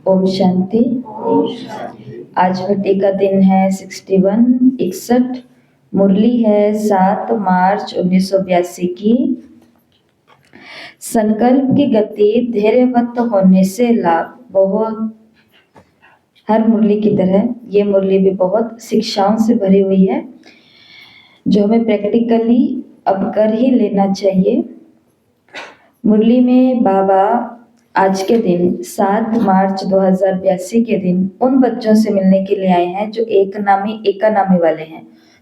ओम शांति। आज भट्टी का दिन है 61 मुरली है 7 मार्च 1982 की। संकल्प की गति धैर्यवत होने से लाभ। बहुत हर मुरली की तरह ये मुरली भी बहुत शिक्षाओं से भरी हुई है जो हमें प्रैक्टिकली अब कर ही लेना चाहिए। मुरली में बाबा आज के दिन 7 मार्च 2082 के दिन उन बच्चों से मिलने के लिए आए हैं जो एक नामी एकानामी वाले हैं।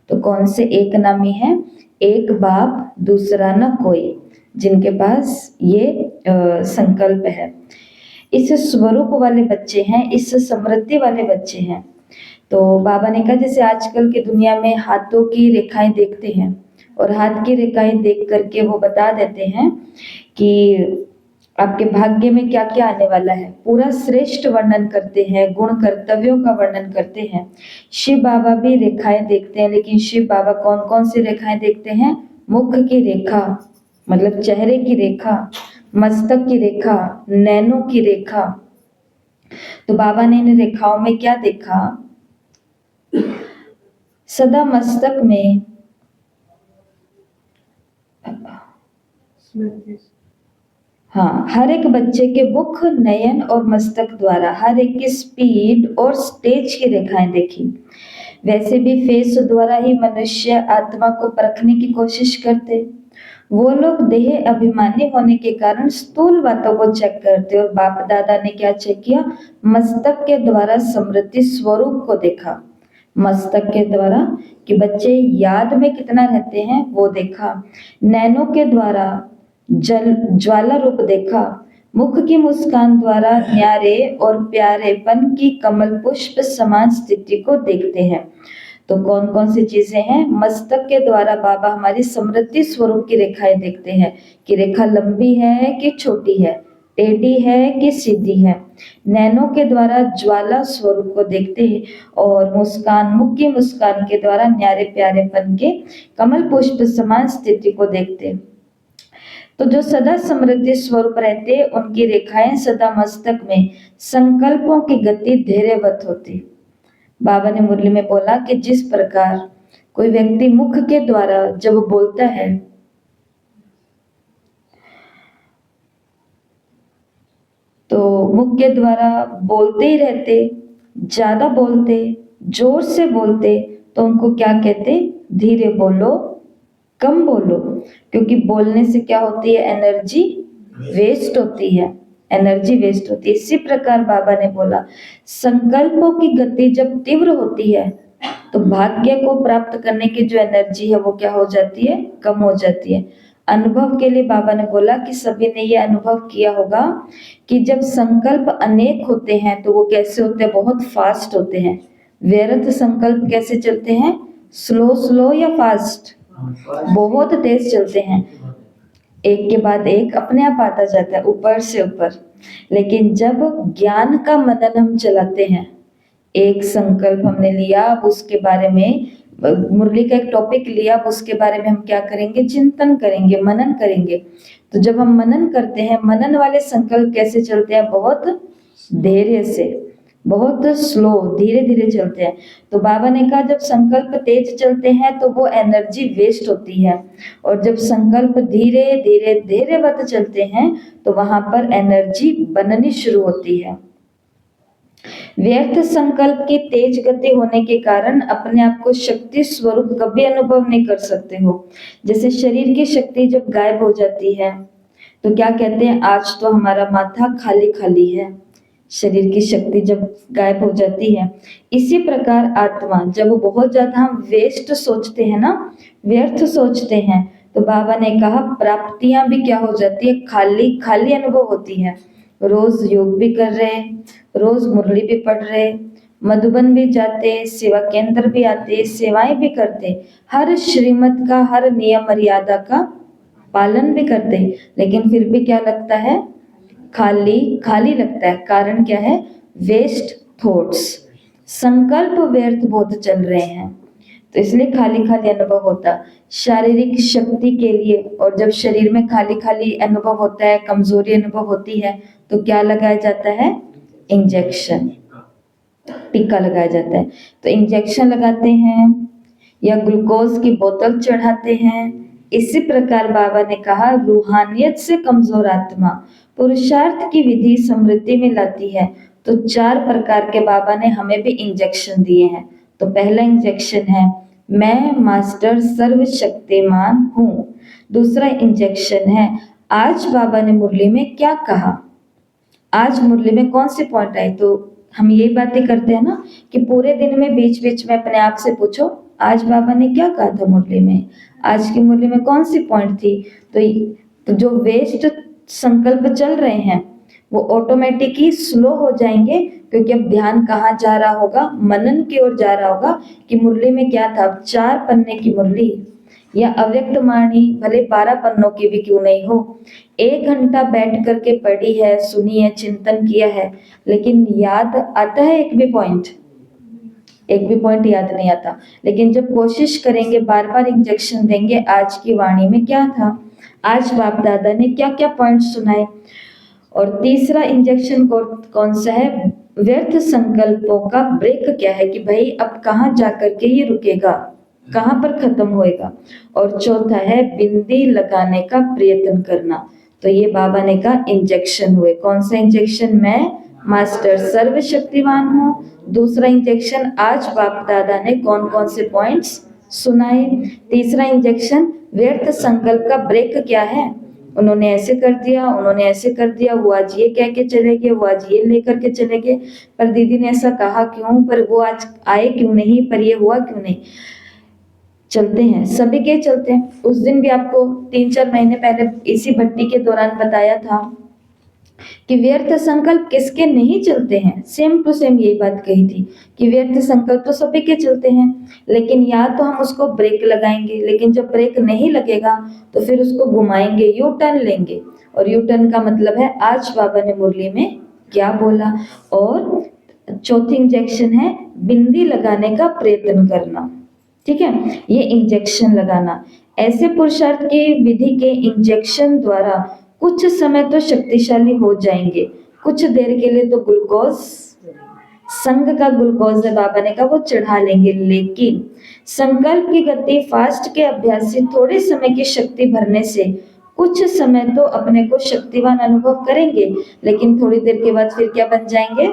तो कौन से एक नामी हैं? एक बाप दूसरा न कोई, जिनके पास ये संकल्प है। इस स्वरूप वाले बच्चे हैं, इस समृद्धि वाले बच्चे हैं। तो बाबा ने कहा जैसे आजकल की दुनिया में हाथों की रेखाएं देखते हैं और हाथ की रेखाएं देख करके वो बता देते हैं कि आपके भाग्य में क्या क्या आने वाला है, पूरा श्रेष्ठ वर्णन करते हैं, गुण कर्तव्यों का वर्णन करते हैं। शिव बाबा भी रेखाएं देखते हैं, लेकिन शिव बाबा कौन कौन सी रेखाएं देखते हैं? मुख की रेखा मतलब चेहरे की रेखा, मस्तक की रेखा, नैनों की रेखा। तो बाबा ने इन रेखाओं में क्या देखा? सदा मस्तक में हर एक बच्चे के मुख, नयन और मस्तक द्वारा हर एक की स्पीड और स्टेज की रेखाएं देखी। वैसे भी फेस द्वारा ही मनुष्य आत्मा को परखने की कोशिश करते। वो लोग देह अभिमानी होने के कारण स्थूल बातों को चेक करते और बाप दादा ने क्या चेक किया? मस्तक के द्वारा समृद्धि स्वरूप को देखा। मस्तक के द्वारा कि बच्चे याद में कितना रहते हैं वो देखा। नैनों के द्वारा जल ज्वाला रूप देखा। मुख की मुस्कान द्वारा न्यारे और प्यारेपन की कमल पुष्प समान स्थिति को देखते हैं। तो कौन कौन सी चीजें हैं? मस्तक के द्वारा बाबा हमारी समृद्धि स्वरूप की रेखाएं देखते हैं कि रेखा लंबी है कि छोटी है, टेढ़ी है कि सीधी है। नैनों के द्वारा ज्वाला स्वरूप को देखते हैं और मुस्कान, मुख की मुस्कान के द्वारा न्यारे प्यारेपन के कमल पुष्प समान स्थिति को देखते हैं। तो जो सदा समृद्धि स्वरूप रहते उनकी रेखाएं सदा मस्तक में संकल्पों की गति धैर्यवत होती। बाबा ने मुरली में बोला कि जिस प्रकार कोई व्यक्ति मुख के द्वारा जब बोलता है तो मुख के द्वारा बोलते ही रहते, ज्यादा बोलते, जोर से बोलते, तो उनको क्या कहते? धीरे बोलो, कम बोलो। क्योंकि बोलने से क्या होती है? एनर्जी वेस्ट होती है, एनर्जी वेस्ट होती है। इसी प्रकार बाबा ने बोला संकल्पों की गति जब तीव्र होती है तो भाग्य को प्राप्त करने की जो एनर्जी है वो क्या हो जाती है? कम हो जाती है। अनुभव के लिए बाबा ने बोला कि सभी ने ये अनुभव किया होगा कि जब संकल्प अनेक होते हैं तो वो कैसे होते हैं? बहुत फास्ट होते हैं। व्यर्थ संकल्प कैसे चलते हैं? स्लो स्लो या फास्ट? बहुत तेज चलते हैं, एक के बाद एक अपने आप आता जाता है ऊपर से ऊपर। लेकिन जब ज्ञान का मनन हम चलाते हैं, एक संकल्प हमने लिया, अब उसके बारे में मुरली का एक टॉपिक लिया, अब उसके बारे में हम क्या करेंगे? चिंतन करेंगे, मनन करेंगे। तो जब हम मनन करते हैं, मनन वाले संकल्प कैसे चलते हैं? बहुत धैर्य से, बहुत स्लो, धीरे धीरे चलते हैं। तो बाबा ने कहा जब संकल्प तेज चलते हैं तो वो एनर्जी वेस्ट होती है, और जब संकल्प धीरे धीरे धैर्यवत चलते हैं तो वहां पर एनर्जी बननी शुरू होती है। व्यर्थ संकल्प की तेज गति होने के कारण अपने आप को शक्ति स्वरूप कभी अनुभव नहीं कर सकते हो। जैसे शरीर की शक्ति जब गायब हो जाती है तो क्या कहते हैं? आज तो हमारा माथा खाली खाली है। शरीर की शक्ति जब गायब हो जाती है, इसी प्रकार आत्मा जब बहुत ज्यादा हम वेस्ट सोचते हैं ना, व्यर्थ सोचते हैं, तो बाबा ने कहा प्राप्तियां भी क्या हो जाती है? खाली खाली अनुभव होती है। रोज योग भी कर रहे, रोज मुरली भी पढ़ रहे, मधुबन भी जाते, सेवा केंद्र भी आते, सेवाएं भी करते, हर श्रीमत का, हर नियम मर्यादा का पालन भी करते, लेकिन फिर भी क्या लगता है? खाली खाली लगता है। कारण क्या है? वेस्ट थॉट्स, संकल्प व्यर्थ बहुत चल रहे हैं, तो इसलिए खाली खाली अनुभव होता। शारीरिक शक्ति के लिए, और जब शरीर में खाली खाली अनुभव होता है, कमजोरी अनुभव होती है, तो क्या लगाया जाता है? इंजेक्शन, टीका लगाया जाता है। तो इंजेक्शन लगाते हैं या ग्लूकोज की बोतल चढ़ाते हैं। इसी प्रकार बाबा ने कहा, रूहानियत से कमजोर आत्मा पुरुषार्थ की विधि समृद्धि में लाती है। तो 4 प्रकार के बाबा ने हमें भी इंजेक्शन दिए हैं। तो पहला इंजेक्शन है, मैं मास्टर सर्वशक्तिमान हूँ। दूसरा इंजेक्शन है, आज बाबा ने मुरली में क्या कहा, आज मुरली में कौन से पॉइंट आए। तो हम यही बातें करते हैं ना कि पूरे दिन में बीच बीच में अपने आप से पूछो, आज बाबा ने क्या कहा था मुरली में, आज की मुरली में कौन सी पॉइंट थी। तो जो वेस्ट संकल्प चल रहे हैं वो ऑटोमेटिकली स्लो हो जाएंगे, क्योंकि अब ध्यान कहाँ जा रहा होगा, मनन की ओर जा रहा होगा कि मुरली में क्या था। अब 4 पन्ने की मुरली या अव्यक्त वाणी भले 12 पन्नों की भी क्यों नहीं हो, 1 घंटा बैठ करके पढ़ी है, सुनी है, चिंतन किया है, लेकिन याद आता है एक भी पॉइंट याद नहीं आता। लेकिन जब कोशिश करेंगे, बार बार इंजेक्शन देंगे, आज की वाणी में क्या था, आज बाप दादा ने क्या क्या पॉइंट सुनाए। और तीसरा इंजेक्शन कौन सा है, व्यर्थ संकल्पों का ब्रेक क्या है कि भाई अब कहाँ जा करके ये रुकेगा, कहाँ पर खत्म होएगा। और चौथा है बिंदी लगाने का प्रयत्न करना। तो ये बाबा ने कहा इंजेक्शन हुए। कौन सा इंजेक्शन, मैं मास्टर सर्वशक्तिमान हूँ। दूसरा इंजेक्शन, आज बाप दादा ने कौन कौन से पॉइंट्स सुनाए। तीसरा इंजेक्शन, व्यर्थ संकल्प का ब्रेक क्या है, उन्होंने ऐसे कर दिया, उन्होंने ऐसे कर दिया, वो आज ये कह के चले गए, वो आज ये लेकर के चले गए, पर दीदी ने ऐसा कहा क्यों, पर वो आज आए क्यों नहीं, पर ये हुआ क्यों नहीं। चलते हैं, सभी के चलते हैं। उस दिन भी आपको 3-4 महीने पहले इसी भट्टी के दौरान बताया था कि व्यर्थ संकल्प किसके नहीं चलते हैं। सेम टू सेम यही बात कही थी कि व्यर्थ संकल्प तो सभी के चलते हैं, लेकिन या तो हम उसको ब्रेक लगाएंगे, लेकिन जब ब्रेक नहीं लगेगा तो फिर उसको घुमाएंगे, यू टर्न लेंगे। और यू टर्न का मतलब है आज बाबा ने मुरली में क्या बोला। और चौथी इंजेक्शन है बिंदी लगाने का प्रयत्न करना। ठीक है, ये इंजेक्शन लगाना, ऐसे पुरुषार्थ की विधि के इंजेक्शन द्वारा कुछ समय तो शक्तिशाली हो जाएंगे, कुछ देर के लिए तो ग्लूकोज, संग का ग्लूकोज है बाबा ने कहा, वो चढ़ा लेंगे। लेकिन संकल्प की गति फास्ट के अभ्यास से थोड़े समय की शक्ति भरने से कुछ समय तो अपने को शक्तिवान अनुभव करेंगे, लेकिन थोड़ी देर के बाद फिर क्या बन जाएंगे,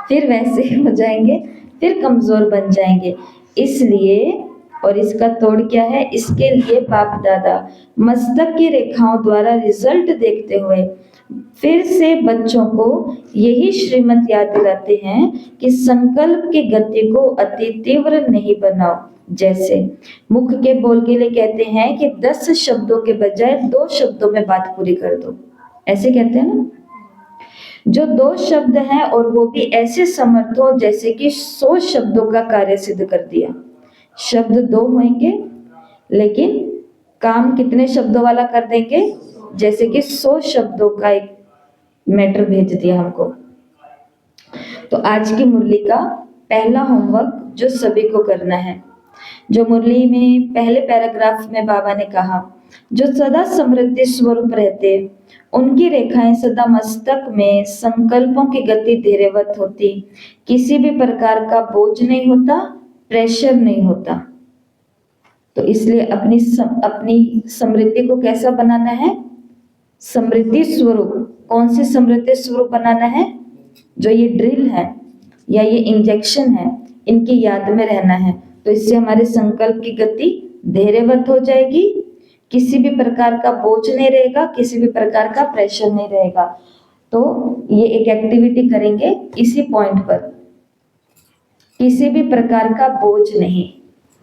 फिर वैसे हो जाएंगे, फिर कमजोर बन जाएंगे। इसलिए, और इसका तोड़ क्या है, इसके लिए बाप दादा मस्तक की रेखाओं द्वारा रिजल्ट देखते हुए फिर से बच्चों को यही श्रीमत याद दिलाते हैं कि संकल्प की गति को अति तीव्र नहीं बनाओ। जैसे मुख के बोल के लिए कहते हैं कि 10 शब्दों के बजाय 2 शब्दों में बात पूरी कर दो, ऐसे कहते हैं ना। जो 2 शब्द हैं और वो भी ऐसे समर्थ हो जैसे कि 100 शब्दों का कार्य सिद्ध कर दिया। शब्द 2 होंगे लेकिन काम कितने शब्दों वाला कर देंगे, जैसे कि 100 शब्दों का एक मैटर भेज दिया हमको। तो आज की मुरली का पहला होमवर्क जो सभी को करना है, जो मुरली में पहले पैराग्राफ में बाबा ने कहा, जो सदा समृद्धि स्वरूप रहते उनकी रेखाएं सदा मस्तक में संकल्पों की गति धीरेवत होती, किसी भी प्रकार का बोझ नहीं होता, प्रेशर नहीं होता। तो इसलिए अपनी समृद्धि को कैसा बनाना है, समृद्धि स्वरूप। कौन सी समृद्धि स्वरूप बनाना है, जो ये ड्रिल है या ये इंजेक्शन है, इनकी याद में रहना है। तो इससे हमारे संकल्प की गति धैर्यवत हो जाएगी, किसी भी प्रकार का बोझ नहीं रहेगा, किसी भी प्रकार का प्रेशर नहीं रहेगा। तो ये एक एक्टिविटी करेंगे इसी पॉइंट पर, किसी भी प्रकार का बोझ नहीं,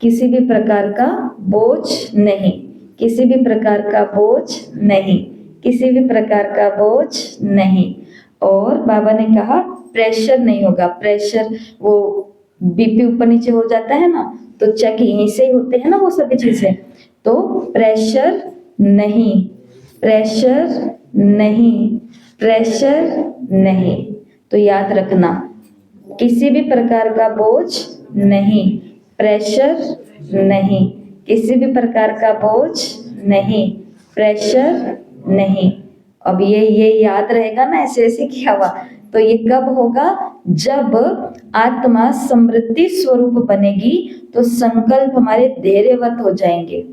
किसी भी प्रकार का बोझ नहीं, किसी भी प्रकार का बोझ नहीं, किसी भी प्रकार का बोझ नहीं। और बाबा ने कहा प्रेशर नहीं होगा। प्रेशर वो बीपी ऊपर नीचे हो जाता है ना, तो चेक यहीं से ही होते हैं ना वो सभी चीजें। तो प्रेशर नहीं, प्रेशर नहीं, प्रेशर नहीं। तो याद रखना, किसी भी प्रकार का बोझ नहीं, प्रेशर नहीं, किसी भी प्रकार का बोझ नहीं, प्रेशर नहीं। अब ये याद रहेगा ना, ऐसे ऐसे किया हुआ। तो ये कब होगा? जब आत्मा समृद्धि स्वरूप बनेगी तो संकल्प हमारे धैर्यवत हो जाएंगे,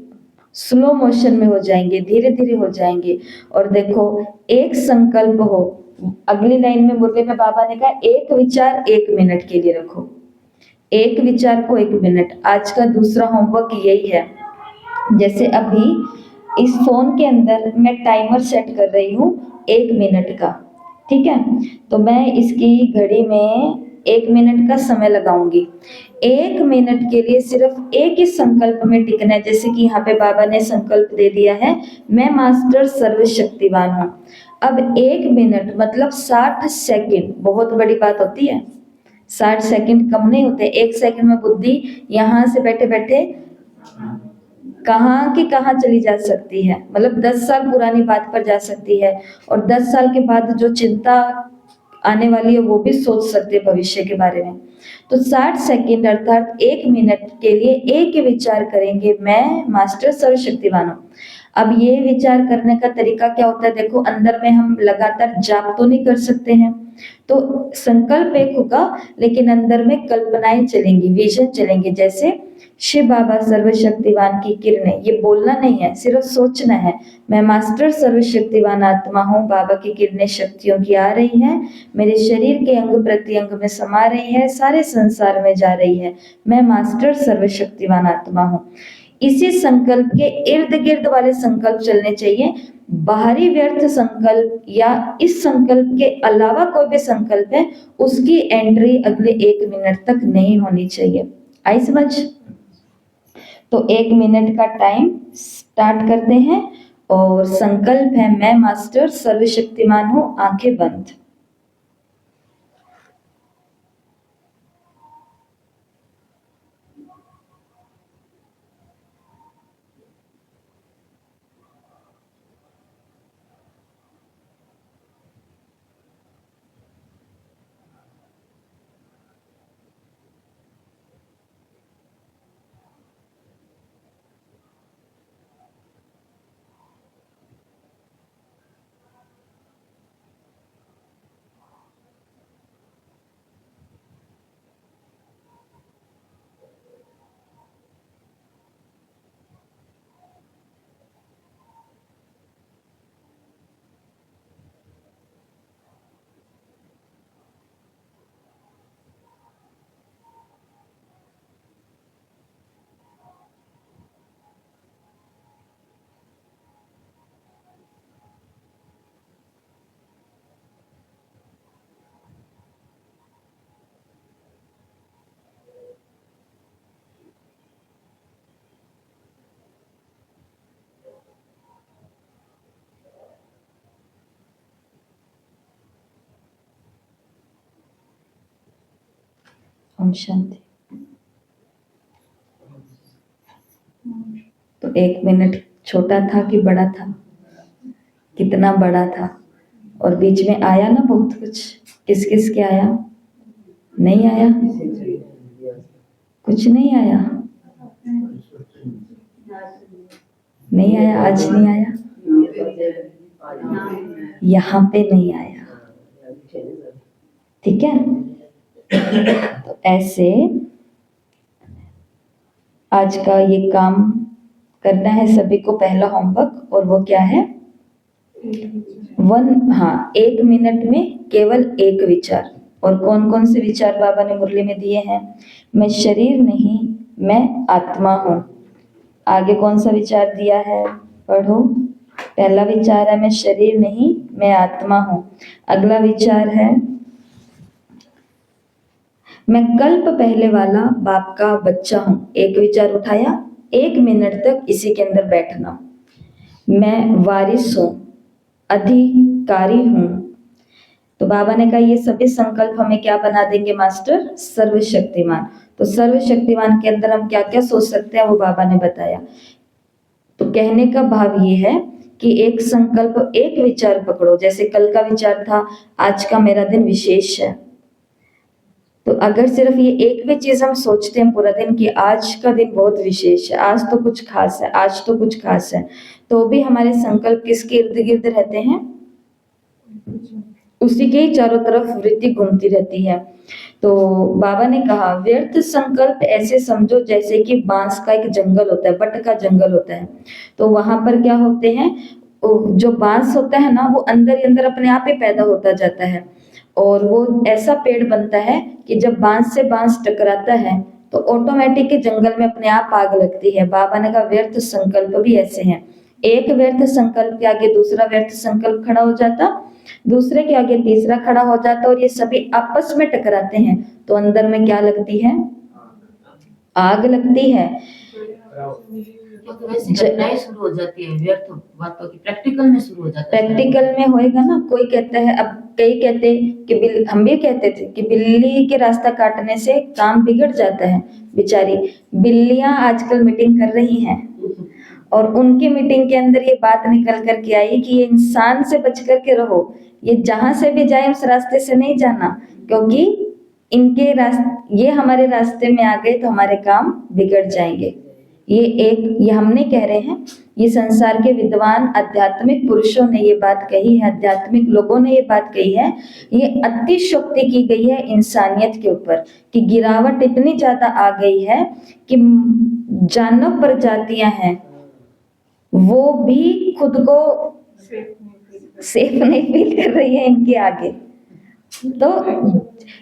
स्लो मोशन में हो जाएंगे, धीरे धीरे हो जाएंगे। और देखो, एक संकल्प हो, अगली लाइन में मुरली में बाबा ने कहा एक विचार 1 मिनट के लिए रखो, एक विचार को 1 मिनट। आज का दूसरा होमवर्क यही है। जैसे अभी इस फोन के अंदर मैं टाइमर सेट कर रही हूँ 1 मिनट का, ठीक है? तो मैं इसकी घड़ी में 1 मिनट का समय लगाऊंगी। 1 मिनट के लिए सिर्फ एक ही संकल्प में टिकना है। जैसे कि यहाँ पे बाबा ने संकल्प दे दिया है, मैं मास्टर सर्वशक्तिवान हूँ। अब 1 मिनट मतलब 60 सेकंड, बहुत बड़ी बात होती है। 60 सेकंड कम नहीं होते। 1 सेकंड में बुद्धि यहाँ से बैठे बैठे कहाँ की कहाँ चली जा सकती है, मतलब 10 साल पुरानी बात पर जा सकती है। और 10 साल के बाद जो चिंता आने वाली है वो भी सोच सकते हैं भविष्य के बारे में। तो 60 सेकंड अर्थात 1 मिनट के लिए एक ही विचार करेंगे, मैं मास्टर सर्वशक्तिवान हूँ। अब ये विचार करने का तरीका क्या होता है? देखो, अंदर में हम लगातार जाप तो नहीं कर सकते हैं, तो संकल्प एक होगा लेकिन अंदर में कल्पनाएं चलेंगी, विजन चलेंगे। जैसे शिव बाबा सर्वशक्तिवान की किरणें, ये बोलना नहीं है, सिर्फ सोचना है। मैं मास्टर सर्वशक्तिवान आत्मा हूँ, बाबा की किरणें शक्तियों की आ रही हैं, मेरे शरीर के अंग प्रत्यंग में समा रही है, सारे संसार में जा रही है। मैं मास्टर सर्वशक्तिवान आत्मा हूँ। इसी संकल्प के इर्द गिर्द वाले संकल्प चलने चाहिए। बाहरी व्यर्थ संकल्प या इस संकल्प के अलावा कोई भी संकल्प है, उसकी एंट्री अगले 1 मिनट तक नहीं होनी चाहिए। आई समझ? तो 1 मिनट का टाइम स्टार्ट करते हैं और संकल्प है, मैं मास्टर सर्वशक्तिमान हूं, आंखें बंद। ओम शांति। तो 1 मिनट छोटा था कि बड़ा था? कितना बड़ा था। और बीच में आया ना बहुत कुछ। किस किस के आया? नहीं आया? कुछ नहीं आया? नहीं आया, आज नहीं आया, यहाँ पे नहीं आया, ठीक है? तो ऐसे आज का ये काम करना है सभी को, पहला होमवर्क। और वो क्या है? 1 मिनट में केवल एक विचार। और कौन कौन से विचार बाबा ने मुरली में दिए हैं? मैं शरीर नहीं, मैं आत्मा हूँ। आगे कौन सा विचार दिया है? पढ़ो। पहला विचार है, मैं शरीर नहीं, मैं आत्मा हूँ। अगला विचार है, मैं कल्प पहले वाला बाप का बच्चा हूँ। एक विचार उठाया, 1 मिनट तक इसी के अंदर बैठना। मैं वारिस हूँ, अधिकारी हूँ। तो बाबा ने कहा ये सभी संकल्प हमें क्या बना देंगे? मास्टर सर्वशक्तिमान। तो सर्वशक्तिमान के अंदर हम क्या क्या सोच सकते हैं वो बाबा ने बताया। तो कहने का भाव ये है कि एक संकल्प, एक विचार पकड़ो। जैसे कल का विचार था, आज का मेरा दिन विशेष है। तो अगर सिर्फ ये एक भी चीज हम सोचते हैं पूरा दिन कि आज का दिन बहुत विशेष है, आज तो कुछ खास है, आज तो कुछ खास है, तो भी हमारे संकल्प किसके इर्द गिर्द रहते हैं? उसी के ही चारों तरफ वृत्ति घूमती रहती है। तो बाबा ने कहा व्यर्थ संकल्प ऐसे समझो जैसे कि बांस का एक जंगल होता है, बट का जंगल होता है। तो वहां पर क्या होते हैं, जो बांस होता है ना वो अंदर ही अंदर अपने आप ही पैदा होता जाता है, और वो ऐसा पेड़ बनता है कि जब बांस से बांस टकराता है तो ऑटोमेटिक जंगल में अपने आप आग लगती है। बाबा ने कहा व्यर्थ संकल्प भी ऐसे हैं, एक व्यर्थ संकल्प के आगे दूसरा व्यर्थ संकल्प खड़ा हो जाता, दूसरे के आगे तीसरा खड़ा हो जाता, और ये सभी आपस में टकराते हैं तो अंदर में क्या लगती है, आग लगती है। तो वैसी घटनाएं शुरू हो जाती है व्यर्थ बातों की, प्रैक्टिकल में शुरू हो जाता है। प्रैक्टिकल में होएगा ना, कोई कहता है, अब कई कहते कि हम भी कहते थे कि बिल्ली के रास्ता काटने से काम बिगड़ जाता है। बेचारी बिल्लियां आजकल मीटिंग कर रही हैं और उनकी मीटिंग के अंदर ये बात निकल कर के आई कि ये इंसान से बच कर के रहो, ये जहां से भी जाए उस रास्ते से नहीं जाना, क्योंकि इनके रास्ते, ये हमारे रास्ते में आ गए तो हमारे काम बिगड़ जाएंगे। ये हम नहीं कह रहे हैं, ये संसार के विद्वान आध्यात्मिक पुरुषों ने ये बात कही है, आध्यात्मिक लोगों ने ये बात कही है। ये अतिशयोक्ति की गई है इंसानियत के ऊपर कि गिरावट इतनी ज्यादा आ गई है कि जानव प्रजातियां हैं वो भी खुद को सेफ नहीं फील कर रही है इनके आगे। तो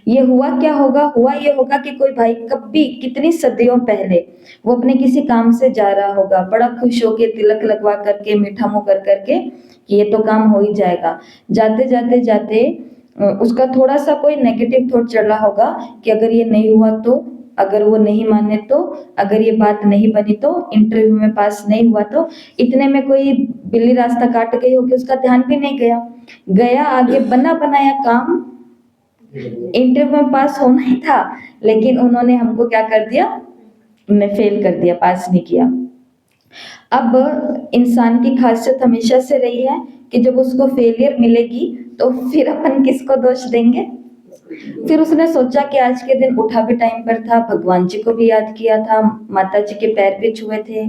ये हुआ क्या होगा, हुआ ये होगा कि कोई भाई कभी कितनी सदियों पहले वो अपने किसी काम से जा रहा होगा, बड़ा खुश होके तिलक लगवा करके मीठा मुंह कर करके कि ये तो काम हो ही जाएगा, जाते जाते जाते उसका थोड़ा सा कोई नेगेटिव थॉट चल रहा होगा कि अगर ये नहीं हुआ तो, अगर वो नहीं माने तो, अगर ये बात नहीं बनी तो, इंटरव्यू में पास नहीं हुआ तो, इतने में कोई बिल्ली रास्ता काट गई होगी, उसका ध्यान भी नहीं गया, गया आगे बना बनाया काम, इंटरव्यू में पास होना ही था, लेकिन उन्होंने हमको क्या कर दिया, उन्हें फेल कर दिया, पास नहीं किया। अब इंसान की खासियत हमेशा से रही है कि जब उसको फेलियर मिलेगी तो फिर अपन किसको दोष देंगे। फिर उसने सोचा कि आज के दिन उठा भी टाइम पर था, भगवान जी को भी याद किया था, माता जी के पैर भी छुए थे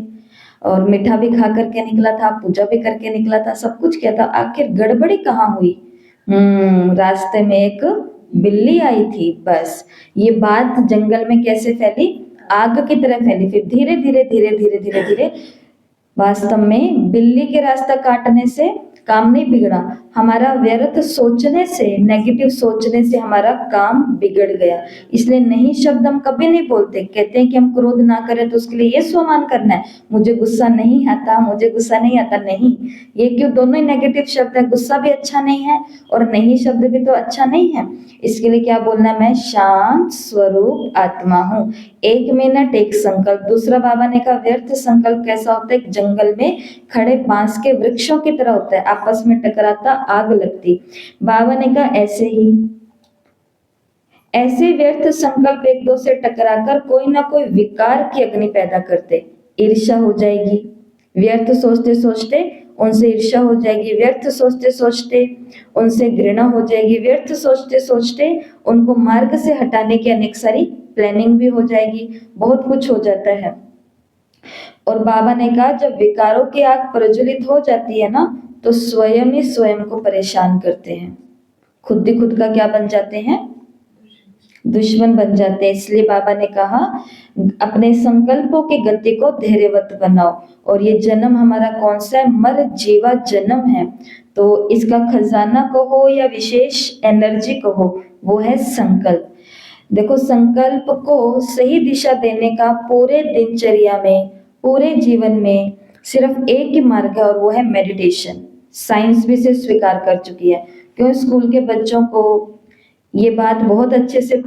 और मीठा भी खा करके निकला था, पूजा भी करके निकला था, सब कुछ किया था, आखिर गड़बड़ी कहाँ हुई। रास्ते में एक बिल्ली आई थी, बस ये बात जंगल में कैसे फैली, आग की तरह फैली। फिर धीरे धीरे धीरे धीरे धीरे धीरे वास्तव में बिल्ली के रास्ता काटने से काम नहीं बिगड़ा, हमारा व्यर्थ सोचने से, नेगेटिव सोचने से हमारा काम बिगड़ गया। इसलिए नहीं शब्द हम कभी नहीं बोलते, कहते हैं कि हम क्रोध ना करें तो उसके लिए ये स्वमान करना है, मुझे गुस्सा नहीं आता, मुझे गुस्सा नहीं आता, नहीं, ये क्यों, दोनों ही नेगेटिव शब्द है, गुस्सा भी अच्छा नहीं है और नहीं शब्द भी तो अच्छा नहीं है। इसके लिए क्या बोलना है, मैं शांत स्वरूप आत्मा हूँ, 1 मिनट 1 संकल्प। दूसरा बाबा ने कहा व्यर्थ संकल्प कैसा होता है, जंगल में खड़े बांस के वृक्षों की तरह होता है, आपस में टकराता, आग लगती। बाबा ने कहा ऐसे व्यर्थ संकल्प एक दो से टकराकर कोई ना कोई विकार की अग्नि पैदा करते, ईर्ष्या हो जाएगी, व्यर्थ सोचते सोचते उनसे ईर्ष्या हो जाएगी, व्यर्थ सोचते सोचते उनसे घृणा हो जाएगी, व्यर्थ सोचते सोचते उनको मार्ग से हटाने की अनेक सारी प्लानिंग भी हो जाएगी, बहुत कुछ हो जाता है। और बाबा ने कहा जब विकारों की आग प्रज्वलित हो जाती है ना तो स्वयं ही स्वयं को परेशान करते हैं, खुद ही खुद का क्या बन जाते हैं, दुश्मन बन जाते हैं। इसलिए बाबा ने कहा अपने संकल्पों की गति को धैर्यवत बनाओ। और ये जन्म हमारा कौन सा है, मर जीवा जन्म है, तो इसका खजाना कहो या विशेष एनर्जी कहो, वो है संकल्प। देखो संकल्प को सही दिशा देने का पूरे दिनचर्या में, पूरे जीवन में सिर्फ एक ही मार्ग है और वो है मेडिटेशन। साइंस भी इसे स्वीकार कर चुकी है, क्यों स्कूल के बच्चों को ये बात बहुत अच्छे से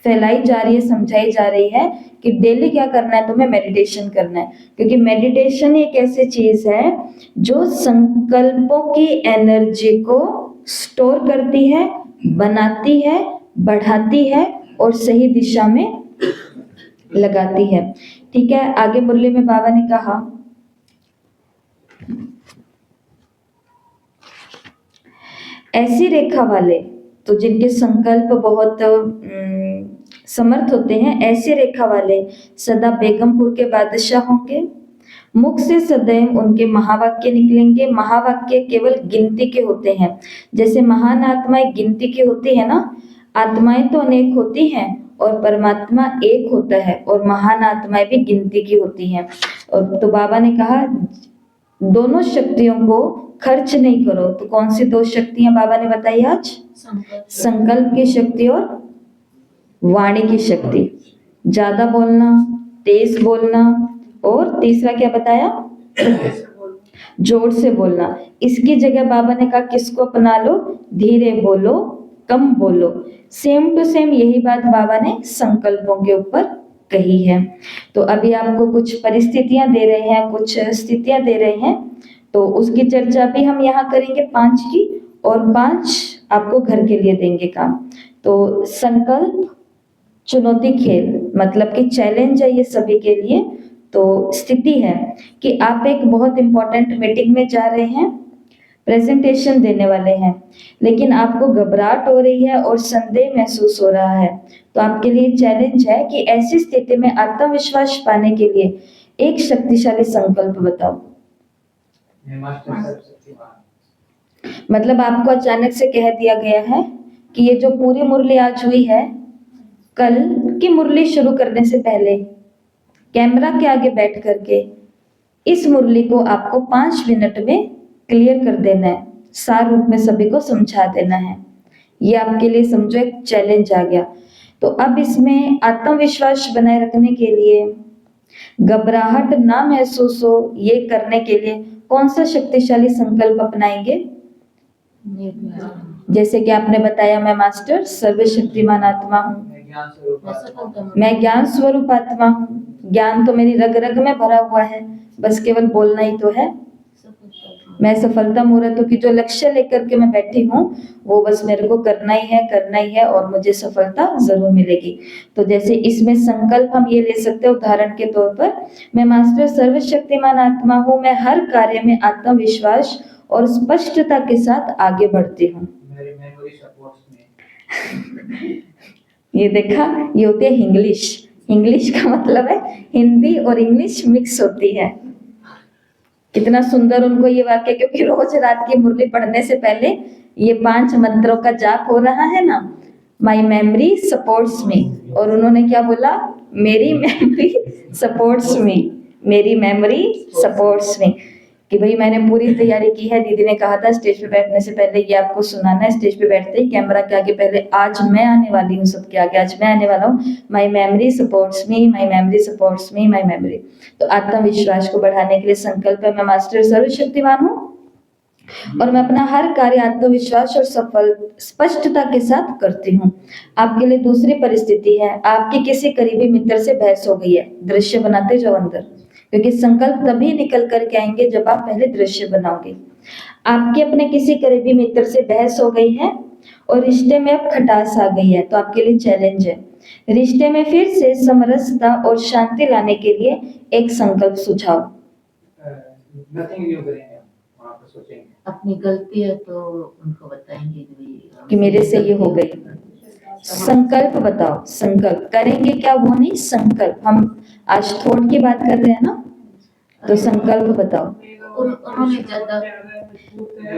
फैलाई जा रही है, समझाई जा रही है कि डेली क्या करना है, तुम्हें मेडिटेशन करना है, क्योंकि मेडिटेशन एक ऐसी चीज है जो संकल्पों की एनर्जी को स्टोर करती है, बनाती है, बढ़ाती है और सही दिशा में लगाती है। ठीक है, आगे मुरली में बाबा ने कहा ऐसी रेखा वाले, तो जिनके संकल्प बहुत समर्थ होते हैं, ऐसी रेखा वाले सदा बेगमपुर के बादशाह होंगे, मुख से सदैव उनके महावाक्य निकलेंगे। महावाक्य केवल गिनती के होते हैं। जैसे महान आत्माएं गिनती की होती है ना, आत्माएं तो अनेक होती हैं और परमात्मा एक होता है, और महान आत्माएं भी गिनती की होती हैं। और तो बाबा ने कहा दोनों शक्तियों को खर्च नहीं करो। तो कौन सी दो शक्तियां बाबा ने बताई आज? संकल्प की शक्ति और वाणी की शक्ति। ज्यादा बोलना, तेज बोलना, और तीसरा क्या बताया? जोर से बोलना। इसकी जगह बाबा ने कहा किसको अपना लो? धीरे बोलो, कम बोलो। सेम टू सेम यही बात बाबा ने संकल्पों के ऊपर कही है। तो अभी आपको कुछ परिस्थितियां दे रहे हैं, कुछ स्थितियां दे रहे हैं, तो उसकी चर्चा भी हम यहाँ करेंगे 5 की, और 5 आपको घर के लिए देंगे काम। तो संकल्प चुनौती खेल, मतलब कि चैलेंज है ये सभी के लिए। तो स्थिति है कि आप एक बहुत इंपॉर्टेंट मीटिंग में जा रहे हैं, प्रेजेंटेशन देने वाले हैं, लेकिन आपको घबराहट हो रही है और संदेह महसूस हो रहा है। तो आपके लिए चैलेंज है कि ऐसी स्थिति में आत्मविश्वास पाने के लिए एक शक्तिशाली संकल्प बताओ। मतलब आपको अचानक से कह दिया गया है कि ये जो पूरी मुरली आज हुई है, कल की मुरली शुरू करने से पहले कैमरा के आगे बैठ करके इस मुरली को आपको 5 मिनट में क्लियर कर देना है, सार रूप में सभी को समझा देना है। ये आपके लिए समझो एक चैलेंज आ गया। तो अब इसमें आत्मविश्वास बनाए रखने के लिए, घबराहट ना महसूस हो, ये करने के लिए कौन सा शक्तिशाली संकल्प अपनाएंगे? जैसे कि आपने बताया, मैं मास्टर सर्वशक्तिमान आत्मा हूँ, मैं ज्ञान स्वरूप आत्मा हूँ, ज्ञान तो मेरी रग रग में भरा हुआ है, बस केवल बोलना ही तो है। मैं सफलता मुहूर्तों की जो लक्ष्य लेकर के मैं बैठी हूँ, वो बस मेरे को करना ही है और मुझे सफलता जरूर मिलेगी। तो जैसे इसमें संकल्प हम ये ले सकते हैं, उदाहरण के तौर पर, मैं मास्टर सर्वशक्तिमान आत्मा हूँ, मैं हर कार्य में आत्मविश्वास और स्पष्टता के साथ आगे बढ़ती हूँ। ये देखा, ये होती है इंग्लिश। इंग्लिश का मतलब है हिंदी और इंग्लिश मिक्स होती है। कितना सुंदर उनको ये वाक्य, क्योंकि रोज रात की मुरली पढ़ने से पहले ये 5 मंत्रों का जाप हो रहा है ना, माई मेमोरी सपोर्ट्स मी, और उन्होंने क्या बोला? मेरी मेमोरी सपोर्ट्स मी, मेरी मेमोरी सपोर्ट्स मी, कि भाई मैंने पूरी तैयारी की है। दीदी ने कहा था स्टेज पे बैठने से पहले ये आपको सुनाना है, स्टेज पे बैठते ही कैमरा के आगे पहले, आज मैं आने वाली हूँ सबके आगे, आज मैं आने वाला हूँ, my memory supports me, my memory supports me, my memory. तो आत्मविश्वास को बढ़ाने के लिए संकल्प है, मैं मास्टर सर्वशक्तिमान हूँ और मैं अपना हर कार्य आत्मविश्वास और सफल स्पष्टता के साथ करती हूँ। आपके लिए दूसरी परिस्थिति है, आपके किसी करीबी मित्र से बहस हो गई है। दृश्य बनाते जाओ अंदर, क्योंकि संकल्प तभी निकल करके आएंगे जब आप पहले दृश्य बनाओगे। आपके अपने किसी करीबी मित्र से बहस हो गई है और रिश्ते में अब खटास आ गई है, तो आपके लिए चैलेंज है रिश्ते में फिर से समरसता और शांति लाने के लिए एक संकल्प सुझाओ। अपनी गलती है तो उनको बताएंगे कि मेरे से ये हो गई। संकल्प बताओ, संकल्प करेंगे क्या वो नहीं, संकल्प। हम आज थॉट की बात कर रहे हैं ना, तो संकल्प बताओ। उन्होंने ज्यादा,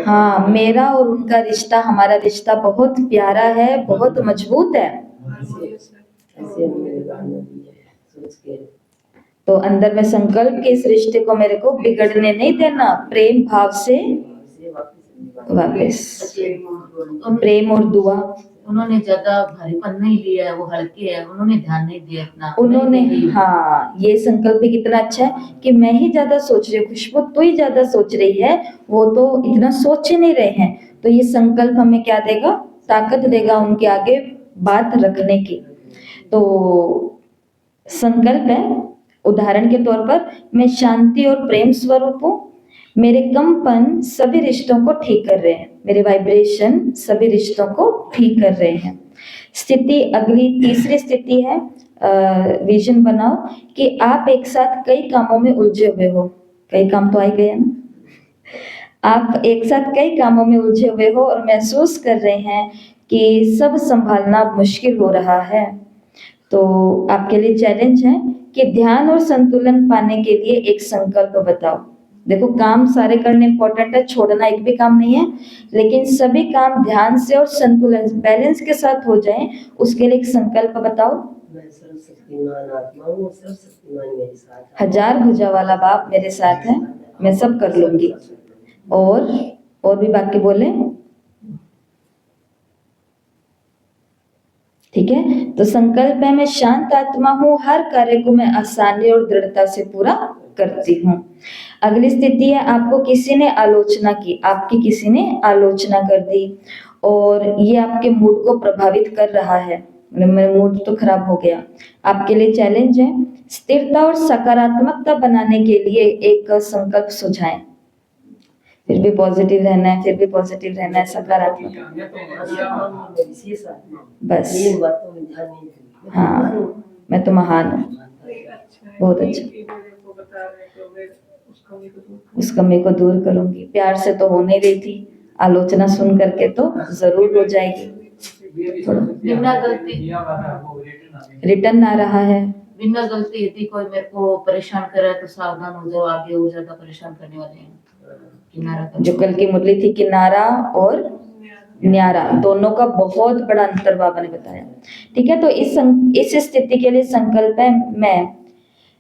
हाँ, मेरा और उनका रिश्ता, हमारा रिश्ता बहुत प्यारा है, बहुत मजबूत है। तो अंदर में संकल्प के इस रिश्ते को मेरे को बिगड़ने नहीं देना, प्रेम भाव से वापस, प्रेम और दुआ। उन्होंने ज्यादा भारीपन नहीं लिया है, वो हल्के है, उन्होंने ध्यान नहीं दिया इतना। उन्होंने, हाँ, ये संकल्प भी कितना अच्छा है कि मैं ही ज्यादा सोच रही हूँ, खुशबू तू ही ज्यादा सोच रही है, वो तो इतना सोच ही नहीं रहे हैं। तो ये संकल्प हमें क्या देगा? ताकत देगा उनके आगे बात रखने की। तो संकल्प है, उदाहरण के तौर पर, मैं शांति और प्रेम स्वरूप हूँ, मेरे कंपन सभी रिश्तों को ठीक कर रहे हैं, मेरे वाइब्रेशन सभी रिश्तों को ठीक कर रहे हैं। स्थिति, अगली तीसरी स्थिति है, विजन बनाओ कि आप एक साथ कई कामों में उलझे हुए हो। कई काम तो आ गए ना, आप एक साथ कई कामों में उलझे हुए हो और महसूस कर रहे हैं कि सब संभालना मुश्किल हो रहा है। तो आपके लिए चैलेंज है कि ध्यान और संतुलन पाने के लिए एक संकल्प बताओ। देखो काम सारे करने इंपॉर्टेंट है, छोड़ना एक भी काम नहीं है, लेकिन सभी काम ध्यान से और संतुलन बैलेंस के साथ हो जाएं, उसके लिए एक संकल्प बताओ। मैं सर्वशक्तिमान आत्मा हूँ, सर्वशक्तिमान मेरे साथ है। हजार भुजा वाला बाप मेरे साथ है, मैं सब कर लूंगी। और भी बाकी बोले, ठीक है। तो संकल्प है, मैं शांत आत्मा हूँ, हर कार्य को मैं आसानी और दृढ़ता से पूरा करती हूँ। अगली स्थिति है, आपको किसी ने आलोचना की, आपकी किसी ने आलोचना कर दी और ये आपके मूड को प्रभावित कर रहा है, मतलब मेरा मूड तो खराब हो गया। आपके लिए चैलेंज है, स्थिरता और सकारात्मकता बनाने के लिए एक संकल्प सुझाएं। फिर भी पॉजिटिव रहना है, फिर भी पॉजिटिव रहना है, सकारात्मक। बस इन बातों में ध्यान नहीं दूंगी। हाँ, मैं तो महान हूँ, बहुत अच्छा। उस कमी को दूर करूंगी। प्यार से तो हो नहीं रही थी, आलोचना सुन करके तो जरूर हो जाएगी। बिना गलती रिटर्न आ रहा है, बिना गलती यदि कोई मेरे को परेशान कर रहा है तो सावधान हो जाओ, आगे और ज्यादा परेशान करने वाले हैं। किनारा कर जो कल की मुरली थी, किनारा और न्यारा, दोनों का बहुत बड़ा अंतर बाबा ने बताया। ठीक है, तो इस स्थिति के लिए संकल्प है, मैं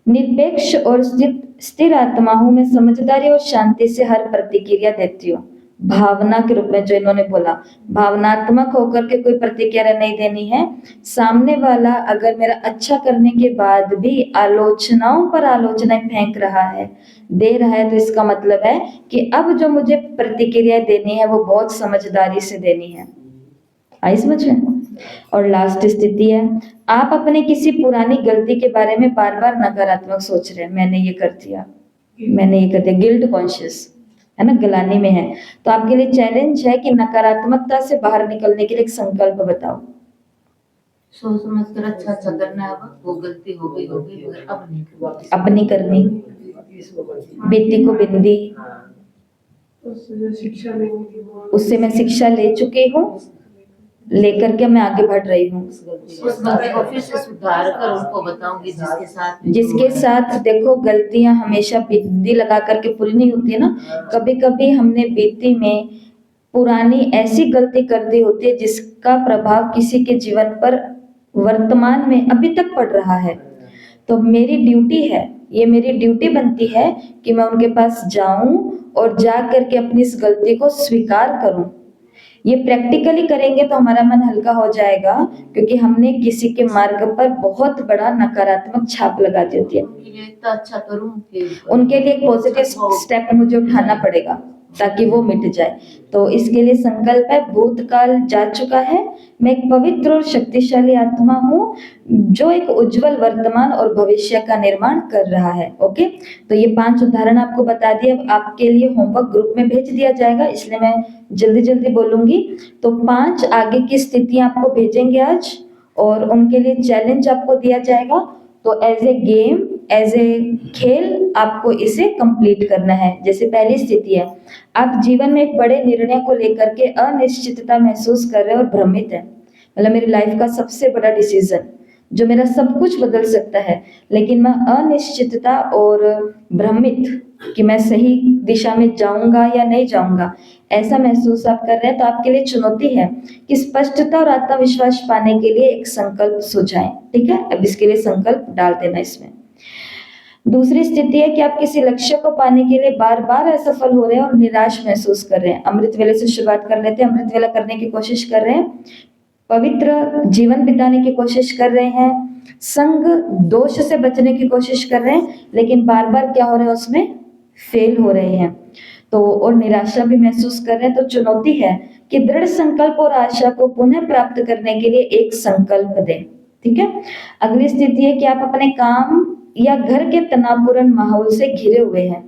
निरपेक्ष और स्थिर आत्मा हूं, मैं समझदारी और शांति से हर प्रतिक्रिया देती हूँ। भावना के रूप में जो इन्होंने बोला, भावनात्मक होकर के कोई प्रतिक्रिया नहीं देनी है। सामने वाला अगर मेरा अच्छा करने के बाद भी आलोचनाओं पर आलोचनाएं फेंक रहा है, दे रहा है, तो इसका मतलब है कि अब जो मुझे प्रतिक्रिया देनी है वो बहुत समझदारी से देनी है। आई समझ में? और लास्ट स्थिति है, आप अपने किसी पुरानी गलती के बारे में बार बार नकारात्मक सोच रहे हैं, मैंने ये कर दिया, मैंने ये कर दिया, गिल्ट कॉन्शियस है ना, गलानी में है। तो आपके लिए चैलेंज है कि नकारात्मकता से बाहर निकलने के लिए एक संकल्प बताओ। सोच समझ कर अच्छा अच्छा करना है। अब वो गलती हो गई मगर अब नहीं करनी। अब नहीं करनी, बेटी को बिंदी, उससे मैं शिक्षा ले चुकी हूँ, लेकर के मैं आगे बढ़ रही हूँ। उस गलती को फिर से सुधार कर उनको बताऊंगी जिसके साथ देखो गलतियां हमेशा बिंदी लगा करके पूरी नहीं होती है ना, कभी कभी हमने बीती में पुरानी ऐसी गलती कर दी होती है जिसका प्रभाव किसी के जीवन पर वर्तमान में अभी तक पड़ रहा है। तो मेरी ड्यूटी है, ये मेरी ड्यूटी बनती है कि मैं उनके पास जाऊं और जा करके अपनी इस गलती को स्वीकार करूं। ये प्रैक्टिकली करेंगे तो हमारा मन हल्का हो जाएगा, क्योंकि हमने किसी के मार्ग पर बहुत बड़ा नकारात्मक छाप लगा दी होती है। इतना अच्छा करूं कि उनके लिए एक पॉजिटिव स्टेप मुझे उठाना पड़ेगा ताकि वो मिट जाए। तो इसके लिए संकल्प है, भूतकाल जा चुका है, मैं एक पवित्र और शक्तिशाली आत्मा हूँ जो एक उज्जवल वर्तमान और भविष्य का निर्माण कर रहा है। ओके, तो ये 5 उदाहरण आपको बता दिए। अब आपके लिए होमवर्क ग्रुप में भेज दिया जाएगा, इसलिए मैं जल्दी जल्दी बोलूंगी। तो 5 आगे की स्थितियां आपको भेजेंगे आज, और उनके लिए चैलेंज आपको दिया जाएगा। तो as a game, as a खेल आपको इसे कंप्लीट करना है। जैसे पहली स्थिति है, आप जीवन में एक बड़े निर्णय को लेकर के अनिश्चितता महसूस कर रहे हैं और भ्रमित है, मतलब मेरी लाइफ का सबसे बड़ा डिसीजन जो मेरा सब कुछ बदल सकता है, लेकिन मैं अनिश्चितता और भ्रमित कि मैं सही दिशा में जाऊंगा या नहीं जाऊंगा, ऐसा महसूस आप कर रहे हैं। तो आपके लिए चुनौती है कि स्पष्टता और आत्मविश्वास पाने के लिए एक संकल्प सुझाएं। ठीक है, अब इसके लिए संकल्प डाल देना इसमें। दूसरी स्थिति है कि आप किसी लक्ष्य को पाने के लिए बार बार असफल हो रहे हैं और निराश महसूस कर रहे हैं। अमृत वेले से शुरुआत कर लेते हैं। अमृत वेला करने की कोशिश कर रहे हैं, पवित्र जीवन बिताने की कोशिश कर रहे हैं, संग दोष से बचने की कोशिश कर रहे हैं, लेकिन बार बार क्या हो रहे हैं, उसमें फेल हो रहे हैं, तो और निराशा भी महसूस कर रहे हैं। तो चुनौती है कि दृढ़ संकल्प और आशा को पुनः प्राप्त करने के लिए एक संकल्प दें। ठीक है, अगली स्थिति है कि आप अपने काम या घर के तनावपूर्ण माहौल से घिरे हुए हैं,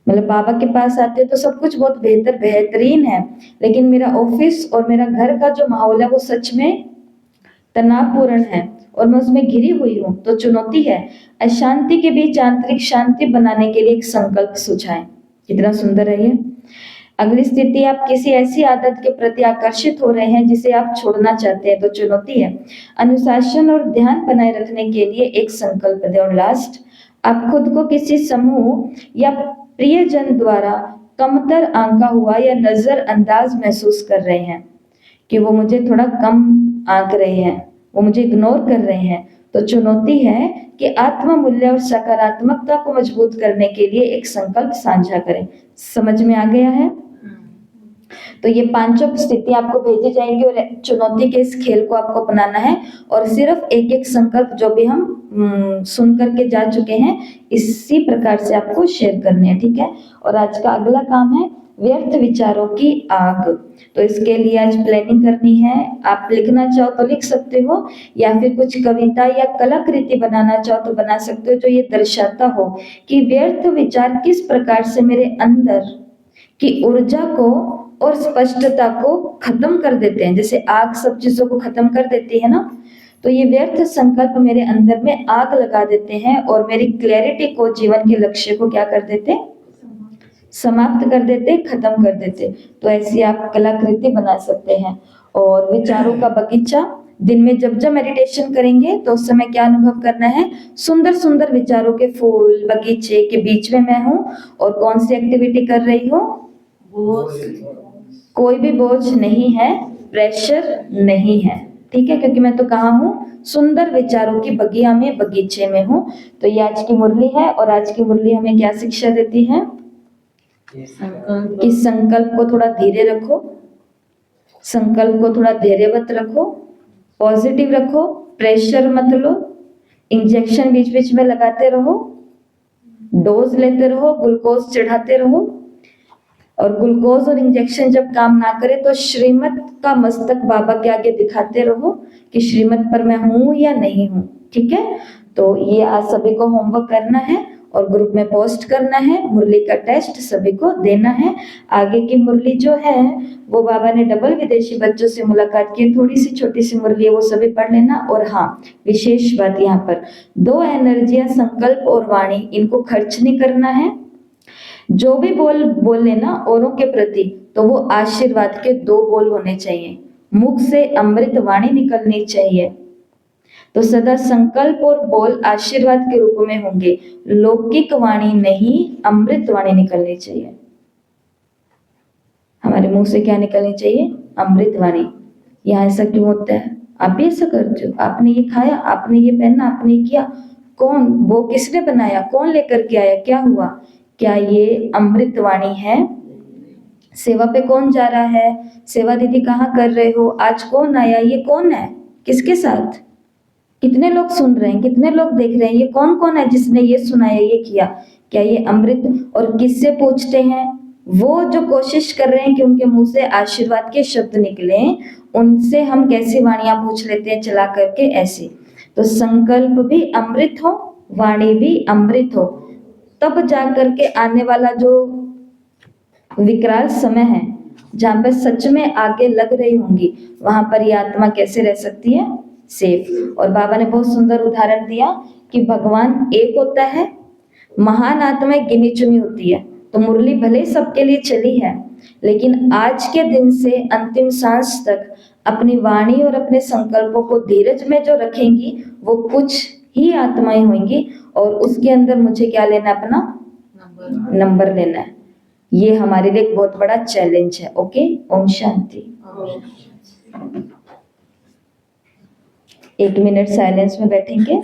मतलब बाबा के पास आते हैं तो सब कुछ बहुत बेहतरीन है, लेकिन मेरा ऑफिस और मेरा घर का जो माहौल है वो सच में तनावपूर्ण है और मैं उसमें घिरी हुई हूँ। तो चुनौती है, अशांति के बीच आंतरिक शांति बनाने के लिए एक संकल्प सुझाएं। कितना सुंदर है ये। अगली स्थिति, आप किसी ऐसी आदत के प्रति आकर्षित हो रहे हैं जिसे आप छोड़ना चाहते हैं, तो चुनौती है। अनुशासन और ध्यान बनाए रखने के लिए एक संकल्प दें। और लास्ट, आप खुद को किसी समूह या प्रियजन द्वारा कमतर आंका हुआ या नजरअंदाज महसूस कर रहे हैं कि वो मुझे थोड़ा कम आंक रहे हैं, वो मुझे इग्नोर कर रहे हैं, तो चुनौती है कि आत्म मूल्य और सकारात्मकता को मजबूत करने के लिए एक संकल्प साझा करें। समझ में आ गया है? तो ये पांचों स्थिति आपको भेजी जाएंगी और चुनौती के इस खेल को आपको अपनाना है और सिर्फ एक एक संकल्प जो भी हम सुन करके जा चुके हैं इसी प्रकार से आपको शेयर करने हैं, ठीक है। और आज का अगला काम है व्यर्थ विचारों की आग। तो इसके लिए आज प्लानिंग करनी है। आप लिखना चाहो तो लिख सकते हो या फिर कुछ कविता या कलाकृति बनाना चाहो तो बना सकते हो जो ये दर्शाता हो कि व्यर्थ विचार किस प्रकार से मेरे अंदर की ऊर्जा को और स्पष्टता को खत्म कर देते हैं। जैसे आग सब चीजों को खत्म कर देती है ना, तो ये व्यर्थ संकल्प मेरे अंदर में आग लगा देते हैं और मेरी क्लैरिटी को, जीवन के लक्ष्य को क्या कर देते हैं, समाप्त कर देते, खत्म कर देते। तो ऐसी आप कलाकृति बना सकते हैं। और विचारों का बगीचा, दिन में जब जब मेडिटेशन करेंगे तो उस समय क्या अनुभव करना है, सुंदर सुंदर विचारों के फूल बगीचे के बीच में मैं हूँ और कौन सी एक्टिविटी कर रही हूँ, कोई भी बोझ नहीं है, प्रेशर नहीं है, ठीक है, क्योंकि मैं तो कहाँ हूँ, सुंदर विचारों की बगिया में, बगीचे में हूँ। तो ये आज की मुरली है और आज की मुरली हमें क्या शिक्षा देती है कि संकल्प को थोड़ा धीरे रखो, संकल्प को थोड़ा धैर्यवत रखो, पॉजिटिव रखो, प्रेशर मत लो, इंजेक्शन बीच बीच में लगाते रहो, डोज लेते रहो, ग्लूकोज चढ़ाते रहो। और ग्लूकोज और इंजेक्शन जब काम ना करे तो श्रीमत का मस्तक बाबा के आगे दिखाते रहो कि श्रीमत पर मैं हूं या नहीं हूं, ठीक है। तो ये आज सभी को होमवर्क करना है और ग्रुप में पोस्ट करना है। मुरली का टेस्ट सभी को देना है। आगे की मुरली जो है वो बाबा ने डबल विदेशी बच्चों से मुलाकात की, थोड़ी सी छोटी सी मुरली है, वो सभी पढ़ लेना। और हाँ, विशेष बात यहाँ पर, दो एनर्जियां संकल्प और वाणी, इनको खर्च नहीं करना है। जो भी बोल लेना औरों के प्रति तो वो आशीर्वाद के दो बोल होने चाहिए, मुख से अमृत वाणी निकलनी चाहिए। तो सदा संकल्प और बोल आशीर्वाद के रूप में होंगे, लौकिक वाणी नहीं, अमृत वाणी निकलनी चाहिए। हमारे मुंह से क्या निकलनी चाहिए, अमृत वाणी। यहाँ ऐसा क्यों होता है, आप भी ऐसा करते हो, आपने ये खाया, आपने ये पहना, आपने ये किया, कौन, वो किसने बनाया, कौन लेकर के आया, क्या हुआ, क्या ये अमृत वाणी है? सेवा पे कौन जा रहा है, सेवा दीदी कहाँ कर रहे हो, आज कौन आया, ये कौन है, किसके साथ, कितने लोग सुन रहे हैं, कितने लोग देख रहे हैं, ये कौन कौन है जिसने ये सुनाया, ये किया, क्या ये अमृत? और किससे पूछते हैं, वो जो कोशिश कर रहे हैं कि उनके मुंह से आशीर्वाद के शब्द निकले, उनसे हम कैसी वाणियां पूछ लेते हैं चला करके, ऐसे। तो संकल्प भी अमृत हो, वाणी भी अमृत हो, तब जा करके आने वाला जो विकराल समय है जहाँ पर सच में आगे लग रही होंगी, वहां पर ये आत्मा कैसे रह सकती है, सेफ। और बाबा ने बहुत सुंदर उदाहरण दिया कि भगवान एक होता है, महान आत्माएं गिनी चुनी होती है। तो मुरली भले सबके लिए चली है, लेकिन आज के दिन से अंतिम सांस तक अपनी वाणी और अपने संकल्पों को धीरज में जो रखेंगी वो कुछ ही आत्माएं होंगी और उसके अंदर मुझे क्या लेना, अपना नंबर लेना है। ये हमारे लिए एक बहुत बड़ा चैलेंज है। Okay, Om Shanti. 1 minute silence में बैठेंगे।